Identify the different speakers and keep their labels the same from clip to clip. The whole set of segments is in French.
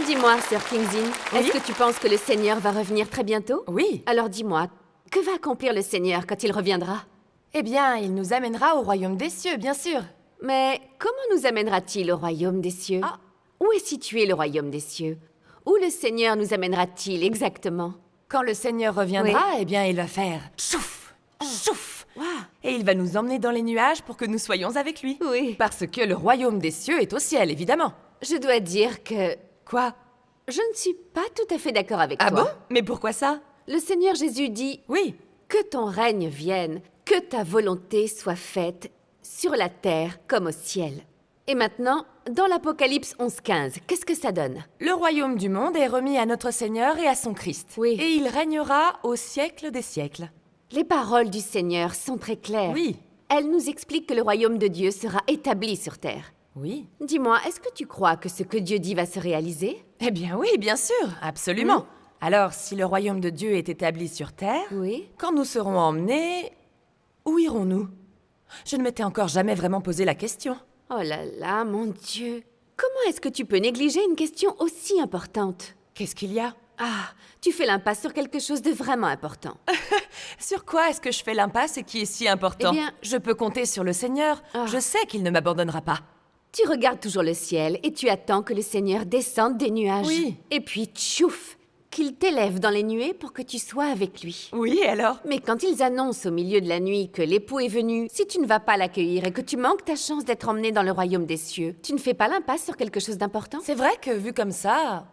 Speaker 1: Dis-moi, Sir Kingsley,
Speaker 2: Oui?
Speaker 1: est-ce que tu penses que le Seigneur va revenir très bientôt?
Speaker 2: Oui.
Speaker 1: Alors dis-moi, que va accomplir le Seigneur quand il reviendra?
Speaker 2: Eh bien, il nous amènera au royaume des cieux, bien sûr.
Speaker 1: Mais comment nous amènera-t-il au royaume des cieux?
Speaker 2: Ah.
Speaker 1: Où est situé le royaume des cieux? Où le Seigneur nous amènera-t-il exactement?
Speaker 2: Quand le Seigneur reviendra, eh bien, il va faire chouf, chouf.
Speaker 1: Waouh!
Speaker 2: Et il va nous emmener dans les nuages pour que nous soyons avec lui.
Speaker 1: Oui.
Speaker 2: Parce que le royaume des cieux est au ciel, évidemment.
Speaker 1: Je dois dire que
Speaker 2: Quoi?
Speaker 1: je ne suis pas tout à fait d'accord avec
Speaker 2: Ah
Speaker 1: toi.
Speaker 2: bon? Mais pourquoi ça?
Speaker 1: Le Seigneur Jésus dit
Speaker 2: Oui.
Speaker 1: que ton règne vienne, que ta volonté soit faite sur la terre comme au ciel. Et maintenant, dans l'Apocalypse 11:15, qu'est-ce que ça donne?
Speaker 2: Le royaume du monde est remis à notre Seigneur et à son Christ.
Speaker 1: Oui.
Speaker 2: Et il régnera au siècle des siècles.
Speaker 1: Les paroles du Seigneur sont très claires.
Speaker 2: Oui.
Speaker 1: Elles nous expliquent que le royaume de Dieu sera établi sur terre.
Speaker 2: Oui.
Speaker 1: Dis-moi, est-ce que tu crois que ce que Dieu dit va se réaliser?
Speaker 2: Eh bien oui, bien sûr, absolument. Alors, si le royaume de Dieu est établi sur terre,
Speaker 1: Oui.
Speaker 2: quand nous serons emmenés, où irons-nous? Je ne m'étais encore jamais vraiment posé la question.
Speaker 1: Oh là là, mon Dieu. Comment est-ce que tu peux négliger une question aussi importante?
Speaker 2: Qu'est-ce qu'il y a?
Speaker 1: Ah, tu fais l'impasse sur quelque chose de vraiment important.
Speaker 2: Sur quoi est-ce que je fais l'impasse et qui est si important?
Speaker 1: Eh bien-
Speaker 2: Je peux compter sur le Seigneur.
Speaker 1: Ah.
Speaker 2: Je sais qu'il ne m'abandonnera pas.
Speaker 1: Tu regardes toujours le ciel et tu attends que le Seigneur descende des nuages.
Speaker 2: Oui.
Speaker 1: Et puis, tchouf, qu'il t'élève dans les nuées pour que tu sois avec lui.
Speaker 2: Oui, alors?
Speaker 1: Mais quand ils annoncent au milieu de la nuit que l'époux est venu, si tu ne vas pas l'accueillir et que tu manques ta chance d'être emmené dans le royaume des cieux, tu ne fais pas l'impasse sur quelque chose d'important?
Speaker 2: C'est vrai que vu comme ça,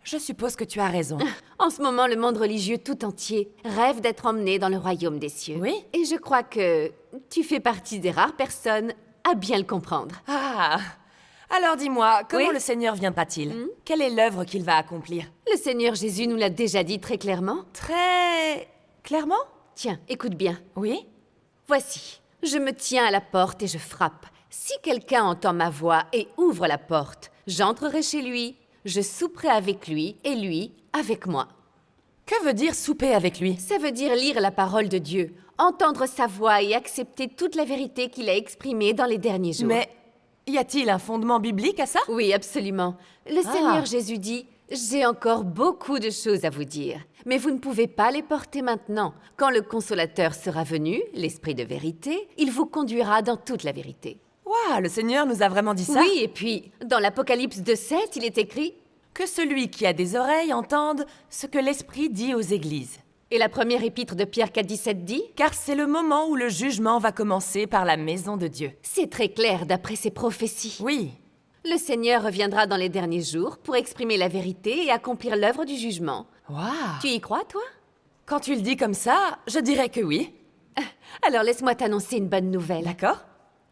Speaker 2: je suppose que tu as raison.
Speaker 1: En ce moment, le monde religieux tout entier rêve d'être emmené dans le royaume des cieux.
Speaker 2: Oui.
Speaker 1: Et je crois que tu fais partie des rares personnes à bien le comprendre.
Speaker 2: Ah. Alors dis-moi, comment
Speaker 1: Oui?
Speaker 2: le Seigneur viendra-t-il? Quelle est l'œuvre qu'il va accomplir?
Speaker 1: Le Seigneur Jésus nous l'a déjà dit très clairement.
Speaker 2: Très clairement?
Speaker 1: Tiens, écoute bien.
Speaker 2: Oui.
Speaker 1: Voici, je me tiens à la porte et je frappe. Si quelqu'un entend ma voix et ouvre la porte, j'entrerai chez lui, je souperai avec lui et lui avec moi.
Speaker 2: Que veut dire souper avec lui?
Speaker 1: Ça veut dire lire la parole de Dieu, entendre sa voix et accepter toute la vérité qu'il a exprimée dans les derniers jours.
Speaker 2: Mais y a-t-il un fondement biblique à ça?
Speaker 1: Oui, absolument. Le Seigneur Jésus dit « J'ai encore beaucoup de choses à vous dire, mais vous ne pouvez pas les porter maintenant. Quand le Consolateur sera venu, l'Esprit de vérité, il vous conduira dans toute la vérité. »
Speaker 2: Waouh, le Seigneur nous a vraiment dit ça?
Speaker 1: Oui, et puis, dans l'Apocalypse 2:7, il est écrit
Speaker 2: Que celui qui a des oreilles entende ce que l'Esprit dit aux églises.
Speaker 1: et la première épître de Pierre 4:17 dit
Speaker 2: Car c'est le moment où le jugement va commencer par la maison de Dieu.
Speaker 1: c'est très clair d'après ces prophéties.
Speaker 2: Oui.
Speaker 1: Le Seigneur reviendra dans les derniers jours pour exprimer la vérité et accomplir l'œuvre du jugement.
Speaker 2: Waouh.
Speaker 1: Tu y crois, toi?
Speaker 2: Quand tu le dis comme ça, je dirais que oui.
Speaker 1: Alors laisse-moi t'annoncer une bonne nouvelle.
Speaker 2: D'accord?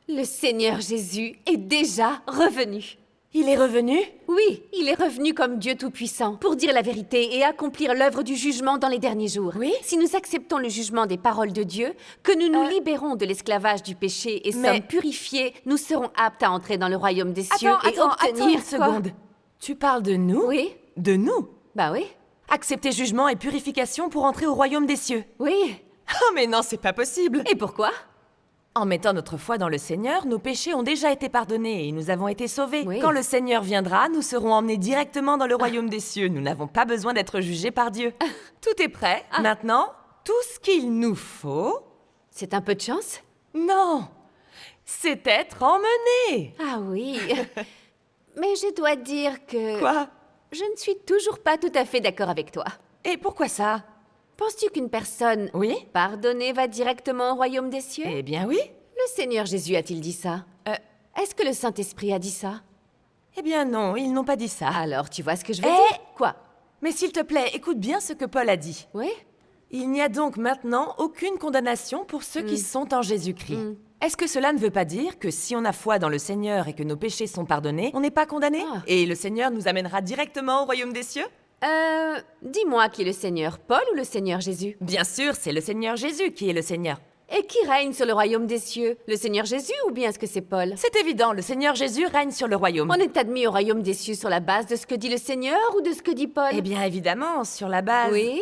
Speaker 1: Le Seigneur Jésus est déjà revenu.
Speaker 2: Il est revenu?
Speaker 1: Oui, il est revenu comme Dieu Tout-Puissant pour dire la vérité et accomplir l'œuvre du jugement dans les derniers jours.
Speaker 2: Oui.
Speaker 1: Si nous acceptons le jugement des paroles de Dieu, que nous nous libérons de l'esclavage du péché et
Speaker 2: mais-
Speaker 1: sommes purifiés, nous serons aptes à entrer dans le royaume des cieux
Speaker 2: Attends,
Speaker 1: et obtenir...
Speaker 2: une seconde. Tu parles de nous?
Speaker 1: Oui,
Speaker 2: De nous?
Speaker 1: bah oui,
Speaker 2: Accepter jugement et purification pour entrer au royaume des cieux.
Speaker 1: oui.
Speaker 2: Oh mais non, c'est pas possible.
Speaker 1: Et pourquoi?
Speaker 2: En mettant notre foi dans le Seigneur, nos péchés ont déjà été pardonnés et nous avons été sauvés.
Speaker 1: Oui.
Speaker 2: Quand le Seigneur viendra, nous serons emmenés directement dans le royaume des cieux. Nous n'avons pas besoin d'être jugés par Dieu. Tout est prêt. Maintenant, tout ce qu'il nous faut...
Speaker 1: C'est un peu de chance?
Speaker 2: Non, c'est être emmené.
Speaker 1: Ah oui. Mais je dois dire que...
Speaker 2: Quoi?
Speaker 1: Je ne suis toujours pas tout à fait d'accord avec toi.
Speaker 2: Et pourquoi ça?
Speaker 1: Penses-tu qu'une personne
Speaker 2: Oui?
Speaker 1: pardonnée va directement au royaume des cieux?
Speaker 2: Eh bien oui.
Speaker 1: Le Seigneur Jésus a-t-il dit ça? Est-ce que le Saint-Esprit a dit ça?
Speaker 2: Eh bien non, ils n'ont pas dit ça.
Speaker 1: Alors, tu vois ce que je veux
Speaker 2: Eh
Speaker 1: dire? Quoi?
Speaker 2: Mais s'il te plaît, écoute bien ce que Paul a dit.
Speaker 1: Oui?
Speaker 2: Il n'y a donc maintenant aucune condamnation pour ceux qui sont en Jésus-Christ. Est-ce que cela ne veut pas dire que si on a foi dans le Seigneur et que nos péchés sont pardonnés, on n'est pas condamné?
Speaker 1: Ah.
Speaker 2: Et le Seigneur nous amènera directement au royaume des cieux?
Speaker 1: Dis-moi qui est le Seigneur, Paul ou le Seigneur Jésus?
Speaker 2: Bien sûr, c'est le Seigneur Jésus qui est le Seigneur.
Speaker 1: Et qui règne sur le royaume des cieux? Le Seigneur Jésus ou bien est-ce que c'est Paul?
Speaker 2: C'est évident, le Seigneur Jésus règne sur le royaume.
Speaker 1: On est admis au royaume des cieux sur la base de ce que dit le Seigneur ou de ce que dit Paul?
Speaker 2: Eh bien évidemment, sur la base...
Speaker 1: Oui?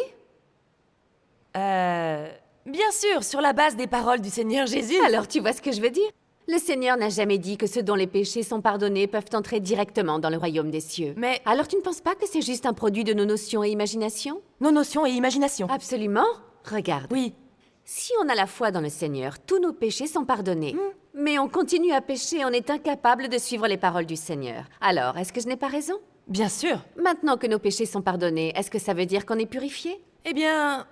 Speaker 2: Bien sûr, sur la base des paroles du Seigneur Jésus.
Speaker 1: Alors tu vois ce que je veux dire? Le Seigneur n'a jamais dit que ceux dont les péchés sont pardonnés peuvent entrer directement dans le royaume des cieux.
Speaker 2: Mais
Speaker 1: Alors tu ne penses pas que c'est juste un produit de nos notions et imaginations?
Speaker 2: nos notions et imagination.
Speaker 1: Absolument. Regarde.
Speaker 2: Oui.
Speaker 1: Si on a la foi dans le Seigneur, tous nos péchés sont pardonnés. Mais on continue à pécher et on est incapable de suivre les paroles du Seigneur. Alors, est-ce que je n'ai pas raison?
Speaker 2: Bien sûr.
Speaker 1: Maintenant que nos péchés sont pardonnés, est-ce que ça veut dire qu'on est purifié?
Speaker 2: Eh bien...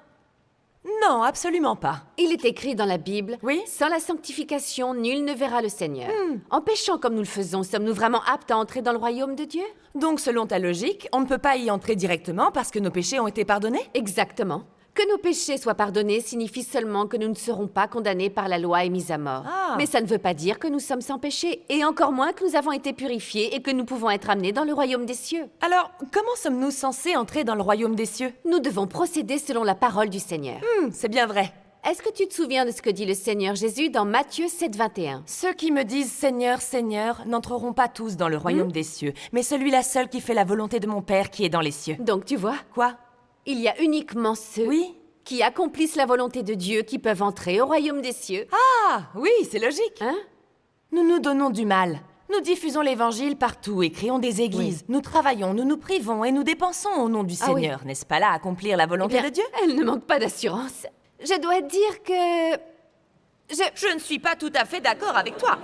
Speaker 2: Non, absolument pas.
Speaker 1: Il est écrit dans la Bible,
Speaker 2: Oui.
Speaker 1: sans la sanctification, nul ne verra le Seigneur. En péchant comme nous le faisons, sommes-nous vraiment aptes à entrer dans le royaume de Dieu?
Speaker 2: Donc, selon ta logique, on ne peut pas y entrer directement parce que nos péchés ont été pardonnés?
Speaker 1: Exactement. Que nos péchés soient pardonnés signifie seulement que nous ne serons pas condamnés par la loi et mis à mort.
Speaker 2: Ah.
Speaker 1: Mais ça ne veut pas dire que nous sommes sans péché, et encore moins que nous avons été purifiés et que nous pouvons être amenés dans le royaume des cieux.
Speaker 2: Alors, comment sommes-nous censés entrer dans le royaume des cieux?
Speaker 1: Nous devons procéder selon la parole du Seigneur.
Speaker 2: C'est bien vrai.
Speaker 1: Est-ce que tu te souviens de ce que dit le Seigneur Jésus dans Matthieu 7, 21?
Speaker 2: Ceux qui me disent Seigneur, Seigneur, n'entreront pas tous dans le royaume des cieux, mais celui-là seul qui fait la volonté de mon Père qui est dans les cieux.
Speaker 1: Donc tu vois,
Speaker 2: Quoi?
Speaker 1: il y a uniquement ceux
Speaker 2: Oui?
Speaker 1: qui accomplissent la volonté de Dieu qui peuvent entrer au royaume des cieux.
Speaker 2: Ah, oui, c'est logique.
Speaker 1: Hein?
Speaker 2: Nous nous donnons du mal. Nous diffusons l'évangile partout et créons des églises. Nous travaillons, nous nous privons et nous dépensons au nom du
Speaker 1: Ah oui.
Speaker 2: Seigneur. N'est-ce pas là accomplir la volonté
Speaker 1: Eh bien,
Speaker 2: de Dieu?
Speaker 1: elle ne manque pas d'assurance. Je dois dire que...
Speaker 2: Je ne suis pas tout à fait d'accord avec toi.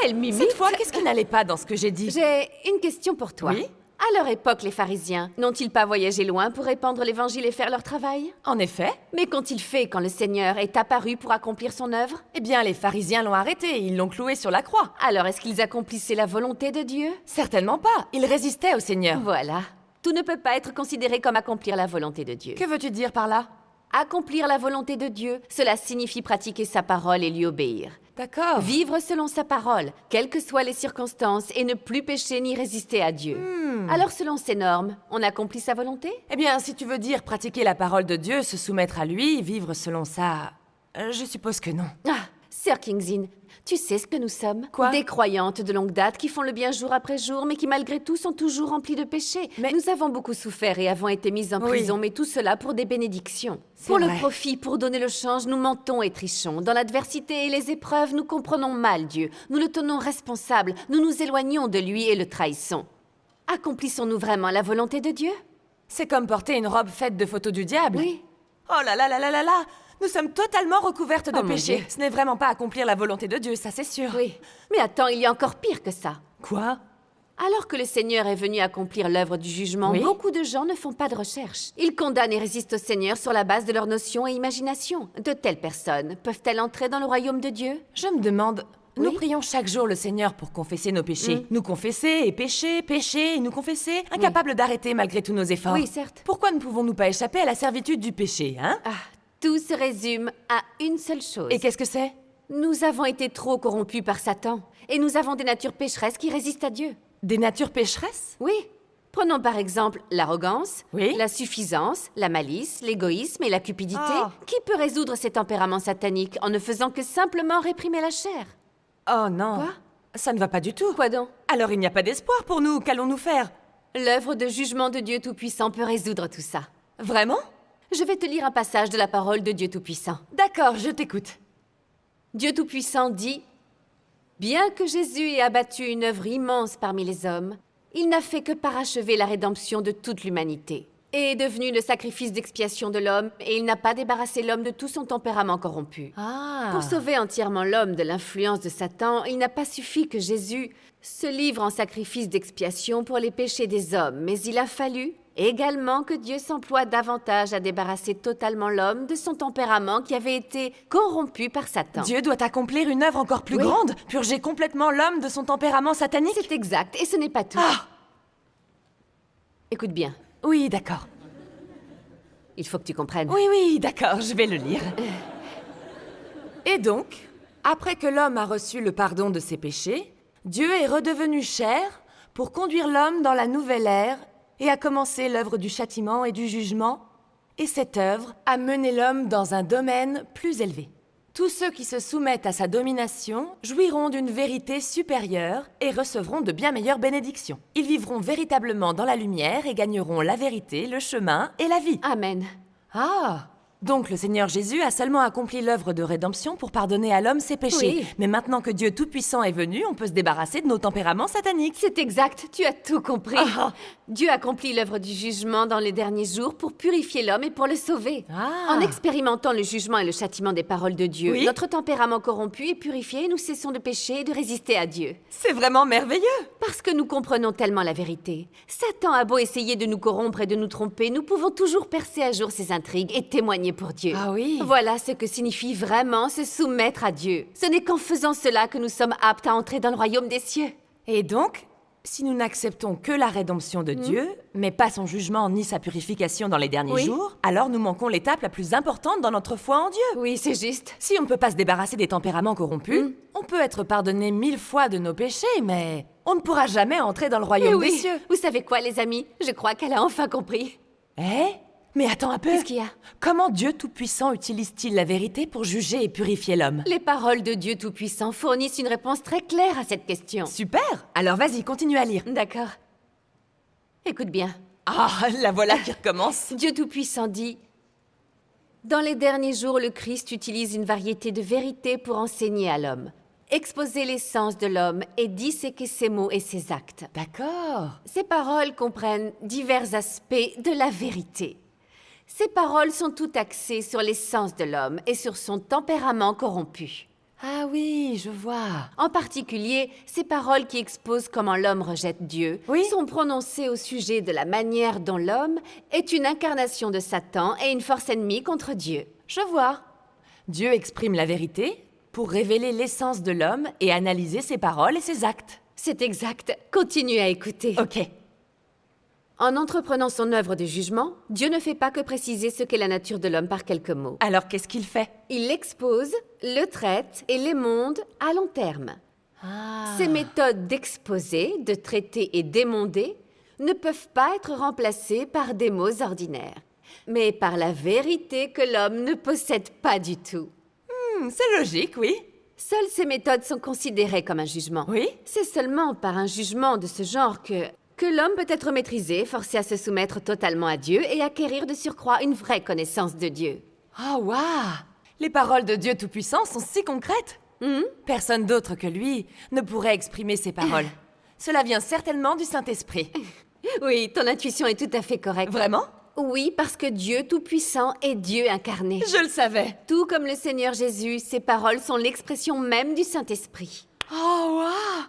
Speaker 1: Elle m'imite.
Speaker 2: Cette fois, qu'est-ce qui n'allait pas dans ce que j'ai dit?
Speaker 1: J'ai une question pour toi.
Speaker 2: Oui?
Speaker 1: À leur époque, les pharisiens n'ont-ils pas voyagé loin pour répandre l'évangile et faire leur travail?
Speaker 2: En effet.
Speaker 1: Mais qu'ont-ils fait quand le Seigneur est apparu pour accomplir son œuvre?
Speaker 2: Eh bien, les pharisiens l'ont arrêté, ils l'ont cloué sur la croix.
Speaker 1: Alors est-ce qu'ils accomplissaient la volonté de Dieu?
Speaker 2: Certainement pas, ils résistaient au Seigneur.
Speaker 1: Voilà. Tout ne peut pas être considéré comme accomplir la volonté de Dieu.
Speaker 2: Que veux-tu dire par là?
Speaker 1: Accomplir la volonté de Dieu, cela signifie pratiquer sa parole et lui obéir.
Speaker 2: D'accord.
Speaker 1: Vivre selon sa parole, quelles que soient les circonstances, et ne plus pécher ni résister à Dieu. Alors selon ces normes, on accomplit sa volonté?
Speaker 2: Eh bien, si tu veux dire pratiquer la parole de Dieu, se soumettre à lui, vivre selon ça... je suppose que non.
Speaker 1: Ah, Sir Kingsin, tu sais ce que nous sommes?
Speaker 2: Quoi?
Speaker 1: Des croyantes de longue date qui font le bien jour après jour, mais qui malgré tout sont toujours remplies de péchés.
Speaker 2: Mais-
Speaker 1: Nous avons beaucoup souffert et avons été mises en
Speaker 2: Oui.
Speaker 1: prison, mais tout cela pour des bénédictions.
Speaker 2: C'est
Speaker 1: Pour
Speaker 2: vrai.
Speaker 1: le profit, pour donner le change, nous mentons et trichons. Dans l'adversité et les épreuves, nous comprenons mal Dieu. Nous le tenons responsable, nous nous éloignons de lui et le trahissons. Accomplissons-nous vraiment la volonté de Dieu?
Speaker 2: C'est comme porter une robe faite de photos du diable.
Speaker 1: Oui.
Speaker 2: Oh là là là là là là! Nous sommes totalement recouvertes de
Speaker 1: Oh mon
Speaker 2: péché.
Speaker 1: Dieu.
Speaker 2: Ce n'est vraiment pas accomplir la volonté de Dieu, ça c'est sûr.
Speaker 1: Oui. Mais attends, il y a encore pire que ça.
Speaker 2: Quoi?
Speaker 1: Alors que le Seigneur est venu accomplir l'œuvre du jugement,
Speaker 2: Oui.
Speaker 1: beaucoup de gens ne font pas de recherche. Ils condamnent et résistent au Seigneur sur la base de leurs notions et imaginations. De telles personnes peuvent-elles entrer dans le royaume de Dieu?
Speaker 2: Je me demande... Nous
Speaker 1: Oui.
Speaker 2: prions chaque jour le Seigneur pour confesser nos péchés. Nous confesser et pécher, pécher et nous confesser, incapables d'arrêter malgré tous nos efforts.
Speaker 1: Oui, certes.
Speaker 2: Pourquoi ne pouvons-nous pas échapper à la servitude du péché, hein?
Speaker 1: Ah, tout se résume à une seule chose.
Speaker 2: Et qu'est-ce que c'est?
Speaker 1: Nous avons été trop corrompus par Satan. Et nous avons des natures pécheresses qui résistent à Dieu.
Speaker 2: Des natures pécheresses?
Speaker 1: Oui. Prenons par exemple l'arrogance,
Speaker 2: Oui.
Speaker 1: la suffisance, la malice, l'égoïsme et la cupidité.
Speaker 2: Ah.
Speaker 1: Qui peut résoudre ces tempéraments sataniques en ne faisant que simplement réprimer la chair?
Speaker 2: Oh non.
Speaker 1: Quoi?
Speaker 2: Ça ne va pas du tout.
Speaker 1: Quoi donc?
Speaker 2: Alors il n'y a pas d'espoir pour nous, qu'allons-nous faire?
Speaker 1: L'œuvre de jugement de Dieu Tout-Puissant peut résoudre tout ça.
Speaker 2: Vraiment?
Speaker 1: Je vais te lire un passage de la parole de Dieu Tout-Puissant.
Speaker 2: D'accord, je t'écoute.
Speaker 1: Dieu Tout-Puissant dit « Bien que Jésus ait abattu une œuvre immense parmi les hommes, il n'a fait que parachever la rédemption de toute l'humanité et est devenu le sacrifice d'expiation de l'homme et il n'a pas débarrassé l'homme de tout son tempérament corrompu.
Speaker 2: Ah.
Speaker 1: Pour sauver entièrement l'homme de l'influence de Satan, il n'a pas suffi que Jésus se livre en sacrifice d'expiation pour les péchés des hommes, mais il a fallu également que Dieu s'emploie davantage à débarrasser totalement l'homme de son tempérament qui avait été corrompu par Satan.
Speaker 2: Dieu doit accomplir une œuvre encore plus
Speaker 1: Oui.
Speaker 2: grande, purger complètement l'homme de son tempérament satanique.
Speaker 1: C'est exact, et ce n'est pas tout.
Speaker 2: Ah.
Speaker 1: Écoute bien,
Speaker 2: Oui, d'accord.
Speaker 1: il faut que tu comprennes.
Speaker 2: Oui, oui, d'accord, je vais le lire. Et donc, après que l'homme a reçu le pardon de ses péchés, Dieu est redevenu chair pour conduire l'homme dans la nouvelle ère et a commencé l'œuvre du châtiment et du jugement, et cette œuvre a mené l'homme dans un domaine plus élevé. Tous ceux qui se soumettent à sa domination jouiront d'une vérité supérieure et recevront de bien meilleures bénédictions. Ils vivront véritablement dans la lumière et gagneront la vérité, le chemin et la vie.
Speaker 1: Amen.
Speaker 2: Ah, Donc le Seigneur Jésus a seulement accompli l'œuvre de rédemption pour pardonner à l'homme ses péchés.
Speaker 1: Oui.
Speaker 2: Mais maintenant que Dieu Tout-Puissant est venu, on peut se débarrasser de nos tempéraments sataniques.
Speaker 1: C'est exact, tu as tout compris.
Speaker 2: Ah.
Speaker 1: Dieu accomplit l'œuvre du jugement dans les derniers jours pour purifier l'homme et pour le sauver.
Speaker 2: Ah.
Speaker 1: En expérimentant le jugement et le châtiment des paroles de Dieu,
Speaker 2: Oui.
Speaker 1: notre tempérament corrompu est purifié et nous cessons de pécher et de résister à Dieu.
Speaker 2: C'est vraiment merveilleux.
Speaker 1: Parce que nous comprenons tellement la vérité. Satan a beau essayer de nous corrompre et de nous tromper, nous pouvons toujours percer à jour ses intrigues et témoigner pour Dieu.
Speaker 2: Ah oui.
Speaker 1: Voilà ce que signifie vraiment se soumettre à Dieu. Ce n'est qu'en faisant cela que nous sommes aptes à entrer dans le royaume des cieux.
Speaker 2: Et donc, si nous n'acceptons que la rédemption de Dieu, mais pas son jugement ni sa purification dans les derniers
Speaker 1: Oui.
Speaker 2: jours, alors nous manquons l'étape la plus importante dans notre foi en Dieu.
Speaker 1: Oui, c'est juste.
Speaker 2: Si on ne peut pas se débarrasser des tempéraments corrompus, on peut être pardonné 1000 fois de nos péchés, mais on ne pourra jamais entrer dans le
Speaker 1: Mais
Speaker 2: royaume des
Speaker 1: oui,
Speaker 2: cieux.
Speaker 1: vous savez quoi, les amis? Je crois qu'elle a enfin compris.
Speaker 2: Eh? Mais attends un peu.
Speaker 1: Qu'est-ce qu'il y a?
Speaker 2: Comment Dieu Tout-Puissant utilise-t-il la vérité pour juger et purifier l'homme?
Speaker 1: Les paroles de Dieu Tout-Puissant fournissent une réponse très claire à cette question.
Speaker 2: Super. Alors vas-y, continue à lire.
Speaker 1: D'accord. Écoute bien.
Speaker 2: Ah, la voilà qui recommence.
Speaker 1: Dieu Tout-Puissant dit: dans les derniers jours, le Christ utilise une variété de vérités pour enseigner à l'homme, exposer l'essence de l'homme et disséquer ses mots et ses actes.
Speaker 2: D'accord.
Speaker 1: Ces paroles comprennent divers aspects de la vérité. Ces paroles sont toutes axées sur l'essence de l'homme et sur son tempérament corrompu.
Speaker 2: Ah oui, je vois.
Speaker 1: En particulier, ces paroles qui exposent comment l'homme rejette Dieu
Speaker 2: Oui.
Speaker 1: sont prononcées au sujet de la manière dont l'homme est une incarnation de Satan et une force ennemie contre Dieu.
Speaker 2: Je vois. Dieu exprime la vérité pour révéler l'essence de l'homme et analyser ses paroles et ses actes.
Speaker 1: C'est exact. Continue à écouter.
Speaker 2: Ok.
Speaker 1: En entreprenant son œuvre de jugement, Dieu ne fait pas que préciser ce qu'est la nature de l'homme par quelques mots.
Speaker 2: Alors qu'est-ce qu'il fait?
Speaker 1: Il l'expose, le traite et l'émonde à long terme.
Speaker 2: Ah.
Speaker 1: Ces méthodes d'exposer, de traiter et d'émonder ne peuvent pas être remplacées par des mots ordinaires, mais par la vérité que l'homme ne possède pas du tout.
Speaker 2: C'est logique, oui.
Speaker 1: Seules ces méthodes sont considérées comme un jugement.
Speaker 2: Oui.
Speaker 1: C'est seulement par un jugement de ce genre que l'homme peut être maîtrisé, forcé à se soumettre totalement à Dieu et acquérir de surcroît une vraie connaissance de Dieu.
Speaker 2: Ah, waouh! Les paroles de Dieu Tout-Puissant sont si concrètes. Personne d'autre que lui ne pourrait exprimer ces paroles. Cela vient certainement du Saint-Esprit.
Speaker 1: Oui, ton intuition est tout à fait correcte.
Speaker 2: Vraiment?
Speaker 1: Oui, parce que Dieu Tout-Puissant est Dieu incarné.
Speaker 2: Je le savais.
Speaker 1: Tout comme le Seigneur Jésus, ces paroles sont l'expression même du Saint-Esprit.
Speaker 2: Oh, waouh!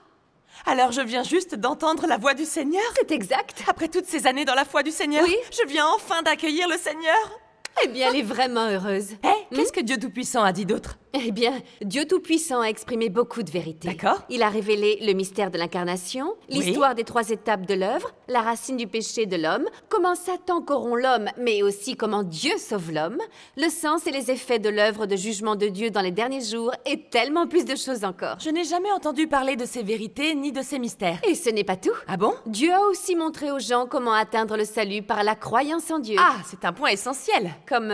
Speaker 2: Alors je viens juste d'entendre la voix du Seigneur?
Speaker 1: C'est exact.
Speaker 2: Après toutes ces années dans la foi du Seigneur,
Speaker 1: Oui.
Speaker 2: je viens enfin d'accueillir le Seigneur.
Speaker 1: Eh bien, elle est vraiment heureuse.
Speaker 2: Qu'est-ce que Dieu Tout-Puissant a dit d'autre?
Speaker 1: Eh bien, Dieu Tout-Puissant a exprimé beaucoup de vérités.
Speaker 2: D'accord.
Speaker 1: Il a révélé le mystère de l'incarnation, l'histoire des 3 étapes de l'œuvre, la racine du péché de l'homme, comment Satan corrompt l'homme, mais aussi comment Dieu sauve l'homme, le sens et les effets de l'œuvre de jugement de Dieu dans les derniers jours, et tellement plus de choses encore.
Speaker 2: Je n'ai jamais entendu parler de ces vérités ni de ces mystères.
Speaker 1: Et ce n'est pas tout.
Speaker 2: Ah bon?
Speaker 1: Dieu a aussi montré aux gens comment atteindre le salut par la croyance en Dieu.
Speaker 2: Ah, c'est un point essentiel.
Speaker 1: Comme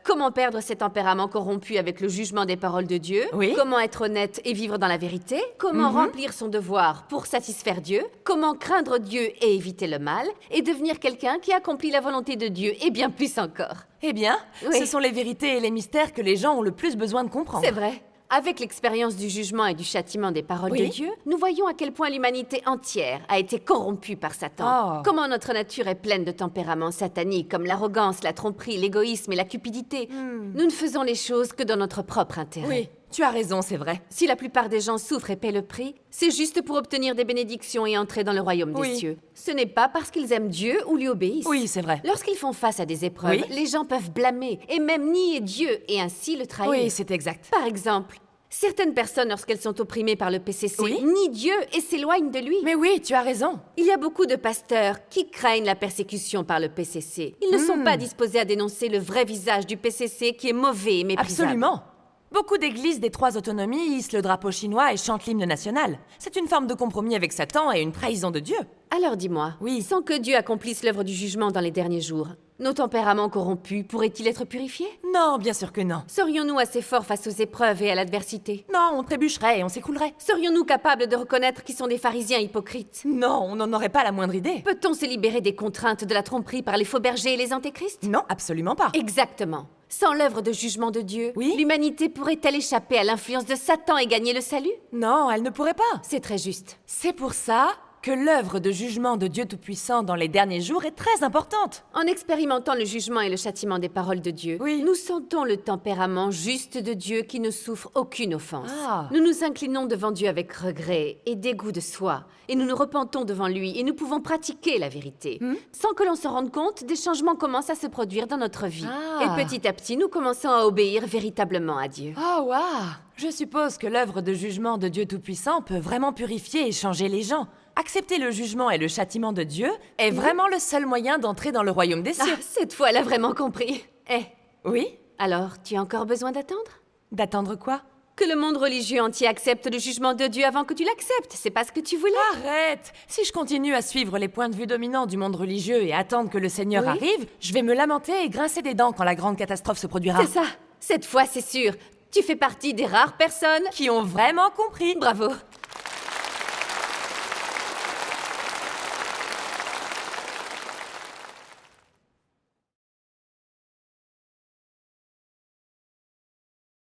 Speaker 1: comment perdre ses tempéraments corrompus avec le jugement des paroles de Dieu,
Speaker 2: Oui.
Speaker 1: comment être honnête et vivre dans la vérité, comment remplir son devoir pour satisfaire Dieu, comment craindre Dieu et éviter le mal, et devenir quelqu'un qui accomplit la volonté de Dieu et bien plus encore.
Speaker 2: Eh bien,
Speaker 1: Oui.
Speaker 2: ce sont les vérités et les mystères que les gens ont le plus besoin de comprendre.
Speaker 1: C'est vrai. Avec l'expérience du jugement et du châtiment des paroles
Speaker 2: Oui.
Speaker 1: de Dieu, nous voyons à quel point l'humanité entière a été corrompue par Satan.
Speaker 2: Oh.
Speaker 1: Comment notre nature est pleine de tempéraments sataniques comme l'arrogance, la tromperie, l'égoïsme et la cupidité. Nous ne faisons les choses que dans notre propre intérêt.
Speaker 2: Oui, tu as raison, c'est vrai.
Speaker 1: Si la plupart des gens souffrent et paient le prix, c'est juste pour obtenir des bénédictions et entrer dans le royaume des
Speaker 2: Oui.
Speaker 1: cieux. Ce n'est pas parce qu'ils aiment Dieu ou lui obéissent.
Speaker 2: Oui, c'est vrai.
Speaker 1: Lorsqu'ils font face à des épreuves,
Speaker 2: Oui.
Speaker 1: les gens peuvent blâmer et même nier Dieu et ainsi le trahir.
Speaker 2: Oui, c'est exact.
Speaker 1: Par exemple, certaines personnes, lorsqu'elles sont opprimées par le PCC,
Speaker 2: Oui.
Speaker 1: nient Dieu et s'éloignent de lui.
Speaker 2: Mais oui, tu as raison.
Speaker 1: Il y a beaucoup de pasteurs qui craignent la persécution par le PCC. Ils ne sont pas disposés à dénoncer le vrai visage du PCC qui est mauvais et méprisable.
Speaker 2: Absolument. Beaucoup d'églises des 3 autonomies hissent le drapeau chinois et chantent l'hymne national. C'est une forme de compromis avec Satan et une trahison de Dieu.
Speaker 1: Alors dis-moi,
Speaker 2: Oui.
Speaker 1: sans que Dieu accomplisse l'œuvre du jugement dans les derniers jours, Nos tempéraments corrompus pourraient-ils être purifiés?
Speaker 2: Non, bien sûr que non.
Speaker 1: Serions-nous assez forts face aux épreuves et à l'adversité?
Speaker 2: Non, on trébucherait et on s'écroulerait.
Speaker 1: Serions-nous capables de reconnaître qui sont des pharisiens hypocrites?
Speaker 2: Non, on n'en aurait pas la moindre idée.
Speaker 1: Peut-on se libérer des contraintes de la tromperie par les faux bergers et les antéchrists?
Speaker 2: Non, absolument pas.
Speaker 1: Exactement. Sans l'œuvre de jugement de Dieu,
Speaker 2: Oui.
Speaker 1: l'humanité pourrait-elle échapper à l'influence de Satan et gagner le salut?
Speaker 2: Non, elle ne pourrait pas.
Speaker 1: C'est très juste.
Speaker 2: C'est pour ça que l'œuvre de jugement de Dieu Tout-Puissant dans les derniers jours est très importante.
Speaker 1: En expérimentant le jugement et le châtiment des paroles de Dieu,
Speaker 2: Oui.
Speaker 1: nous sentons le tempérament juste de Dieu qui ne souffre aucune offense.
Speaker 2: Ah.
Speaker 1: Nous nous inclinons devant Dieu avec regret et dégoût de soi, et nous nous repentons devant lui, et nous pouvons pratiquer la vérité. Sans que l'on se rende compte, des changements commencent à se produire dans notre vie.
Speaker 2: Ah.
Speaker 1: Et petit à petit, nous commençons à obéir véritablement à Dieu.
Speaker 2: Oh, waouh! Je suppose que l'œuvre de jugement de Dieu Tout-Puissant peut vraiment purifier et changer les gens. Accepter le jugement et le châtiment de Dieu est vraiment le seul moyen d'entrer dans le royaume des cieux.
Speaker 1: Ah, cette fois, elle a vraiment compris. Eh,
Speaker 2: Oui?
Speaker 1: alors, tu as encore besoin d'attendre?
Speaker 2: D'attendre quoi?
Speaker 1: Que le monde religieux entier accepte le jugement de Dieu avant que tu l'acceptes, c'est pas ce que tu voulais?
Speaker 2: Arrête! Si je continue à suivre les points de vue dominants du monde religieux et attendre que le Seigneur
Speaker 1: Oui?
Speaker 2: arrive, je vais me lamenter et grincer des dents quand la grande catastrophe se produira.
Speaker 1: C'est ça. Cette fois, c'est sûr. Tu fais partie des rares personnes.
Speaker 2: Qui ont vraiment compris.
Speaker 1: Bravo.